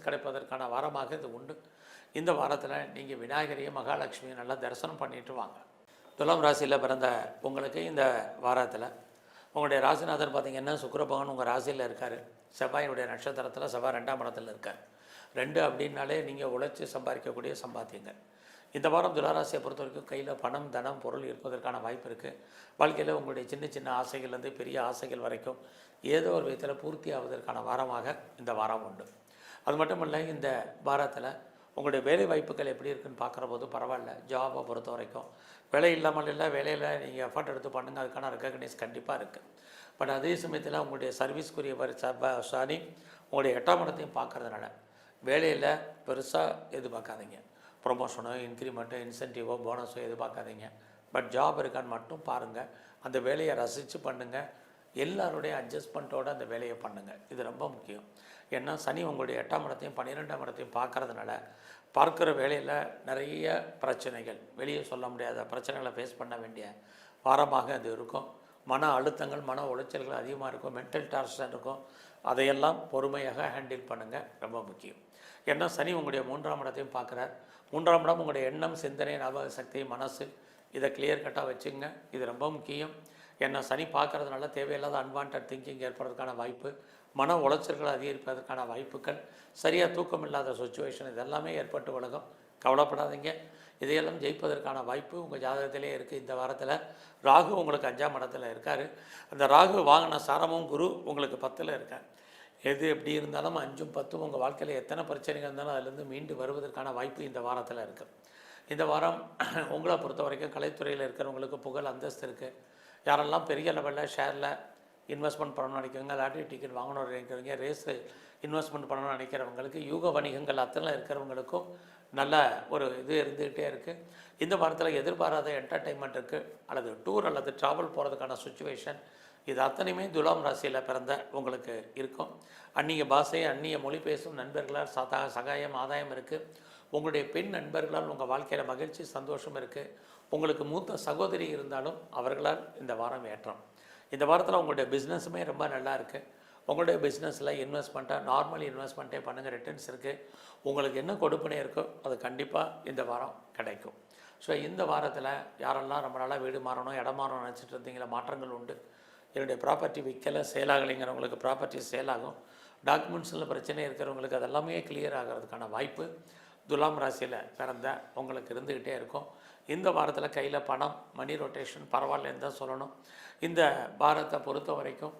கிடைப்பதற்கான வாரமாக இது உண்டு. இந்த வாரத்தில் நீங்கள் விநாயகரையும் மகாலட்சுமியும் நல்லா தரிசனம் பண்ணிட்டு வாங்க. துலாம் ராசியில் பிறந்த உங்களுக்கு இந்த வாரத்தில் உங்களுடைய ராசிநாதன் பார்த்திங்கன்னா சுக்கிர பகவான் உங்கள் ராசியில் இருக்கார். செவ்வாயினுடைய நட்சத்திரத்தில் செவ்வாய் 2ஆம் இடத்துல இருக்கார். 2 அப்படின்னாலே நீங்கள் உழைச்சி சம்பாதிக்கக்கூடிய சம்பாத்தியங்கள். இந்த வாரம் துளாராசியை பொறுத்த வரைக்கும் கையில் பணம், தனம், பொருள் இருப்பதற்கான வாய்ப்பு இருக்குது. வாழ்க்கையில் உங்களுடைய சின்ன சின்ன ஆசைகள்லேருந்து பெரிய ஆசைகள் வரைக்கும் ஏதோ ஒரு விதத்தில் பூர்த்தி ஆவதற்கான வாரமாக இந்த வாரம் உண்டு. அது மட்டும் இல்லை, இந்த வாரத்தில் உங்களுடைய வேலை வாய்ப்புகள் எப்படி இருக்குன்னு பார்க்குற போது பரவாயில்ல. ஜாபை பொறுத்த வரைக்கும் வேலை இல்லாமல் இல்லை, வேலையில் நீங்கள் எஃபர்ட் எடுத்து பண்ணுங்கள், அதுக்கான ரெக்கக்னைஸ் கண்டிப்பாக இருக்குது. பட் அதே சமயத்தில் உங்களுடைய சர்வீஸ்க்குரிய சனி உங்களுடைய 8ஆம் இடத்தையும் பார்க்குறதுனால வேலையில் பெருசாக எதிர்பார்க்காதீங்க. ப்ரொமோஷனோ, இன்க்ரிமெண்ட்டோ, இன்சென்டிவோ, போனஸோ எதிர்பார்க்காதீங்க. பட் ஜாப் இருக்கான்னு மட்டும் பாருங்கள். அந்த வேலையை ரசித்து பண்ணுங்கள். எல்லாருடைய அட்ஜஸ்ட்மெண்ட்டோடு அந்த வேலையை பண்ணுங்கள். இது ரொம்ப முக்கியம். ஏன்னா சனி உங்களுடைய 8ஆம் இடத்தையும் 12ஆம் இடத்தையும் பார்க்குறதுனால பார்க்குற வேலையில் நிறைய பிரச்சனைகள், வெளியே சொல்ல முடியாத பிரச்சனைகளை ஃபேஸ் பண்ண வேண்டிய வாரமாக அது இருக்கும். மன அழுத்தங்கள், மன உளைச்சல்கள் அதிகமாக இருக்கும். மென்டல் டார்ச்சர் இருக்கும். அதையெல்லாம் பொறுமையாக ஹேண்டில் பண்ணுங்கள். ரொம்ப முக்கியம். ஏன்னா சனி உங்களுடைய 3ஆம் இடத்தையும் பார்க்குறார். 3ஆம் இடம் உங்களுடைய எண்ணம், சிந்தனை, ஞாபக சக்தி, மனசு, இதை கிளியர் கட்டாக வச்சுங்க. இது ரொம்ப முக்கியம். ஏன்னா சனி பார்க்குறதுனால தேவையில்லாத அன்வான்ட் திங்கிங் ஏற்படுறதுக்கான வாய்ப்பு, மன உளைச்சல்களை அதிகரிப்பதற்கான வாய்ப்புகள், சரியாக தூக்கம் இல்லாத சுச்சுவேஷன், இதெல்லாமே ஏற்பட்டு விலகும். கவலைப்படாதீங்க. இதையெல்லாம் ஜெயிப்பதற்கான வாய்ப்பு உங்கள் ஜாதகத்திலே இருக்குது. இந்த வாரத்தில் ராகு உங்களுக்கு 5ஆம் இடத்துல இருக்கார். அந்த ராகு வாங்கின சாரமும் குரு உங்களுக்கு 10ல் இருக்கார். எது எப்படி இருந்தாலும் 5ம் 10ம் உங்கள் வாழ்க்கையில் எத்தனை பிரச்சனைகள் இருந்தாலும் அதிலேருந்து மீண்டு வருவதற்கான வாய்ப்பு இந்த வாரத்தில் இருக்குது. இந்த வாரம் உங்களை பொறுத்த வரைக்கும் கலைத்துறையில் இருக்கிறவங்களுக்கு புகழ், அந்தஸ்து இருக்குது. யாரெல்லாம் பெரிய லெவலில் ஷேரில் இன்வெஸ்ட்மெண்ட் பண்ணணும்னு நினைக்கிறவங்க, லாட்ரி டிக்கெட் வாங்கணும்னு நினைக்கிறவங்க, ரேஸு இன்வெஸ்ட்மெண்ட் பண்ணணும்னு நினைக்கிறவங்களுக்கு, யூக வணிகங்கள் அத்தனை இருக்கிறவங்களுக்கும் நல்ல ஒரு இது இருந்துகிட்டே இருக்குது. இந்த வாரத்தில் எதிர்பாராத என்டர்டெயின்மெண்ட் இருக்குது, அல்லது டூர் அல்லது ட்ராவல் போகிறதுக்கான சுச்சுவேஷன், இது அத்தனையுமே துலாம் ராசியில் பிறந்த உங்களுக்கு இருக்கும். அந்நிய பாஷை, அந்நிய மொழி பேசும் நண்பர்களால் சகாயம், ஆதாயம் இருக்குது. உங்களுடைய பெண் நண்பர்களால் உங்கள் வாழ்க்கையில் மகிழ்ச்சி, சந்தோஷம் இருக்குது. உங்களுக்கு மூத்த சகோதரி இருந்தாலும் அவர்களால் இந்த வாரம் ஏற்றம். இந்த வாரத்தில் உங்களுடைய பிஸ்னஸுமே ரொம்ப நல்லா இருக்குது. உங்களுடைய பிஸ்னஸில் இன்வெஸ்ட்மெண்ட்டாக நார்மல் இன்வெஸ்ட்மெண்ட்டே பண்ணுங்கள். ரிட்டர்ன்ஸ் இருக்குது. உங்களுக்கு என்ன கொடுப்பனே இருக்கோ அது கண்டிப்பாக இந்த வாரம் கிடைக்கும். ஸோ இந்த வாரத்தில் யாரெல்லாம் ரொம்ப நாளாக வீடு மாறணும், இடம் மாறணும் நினச்சிட்டு இருந்தீங்களா, மாற்றங்கள் உண்டு. என்னுடைய ப்ராப்பர்ட்டி விற்கலை, சேலாகலைங்கிறவங்களுக்கு ப்ராப்பர்ட்டி சேலாகும். டாக்குமெண்ட்ஸில் பிரச்சனை இருக்கிறவங்களுக்கு அதெல்லாமே கிளியர் ஆகிறதுக்கான வாய்ப்பு துலாம் ராசியில் பிறந்த உங்களுக்கு இருந்துக்கிட்டே இருக்கும். இந்த வாரத்தில் கையில் பணம், மணி ரொட்டேஷன் பரவாயில்லன்னு தான் சொல்லணும். இந்த வாரத்தை பொறுத்த வரைக்கும்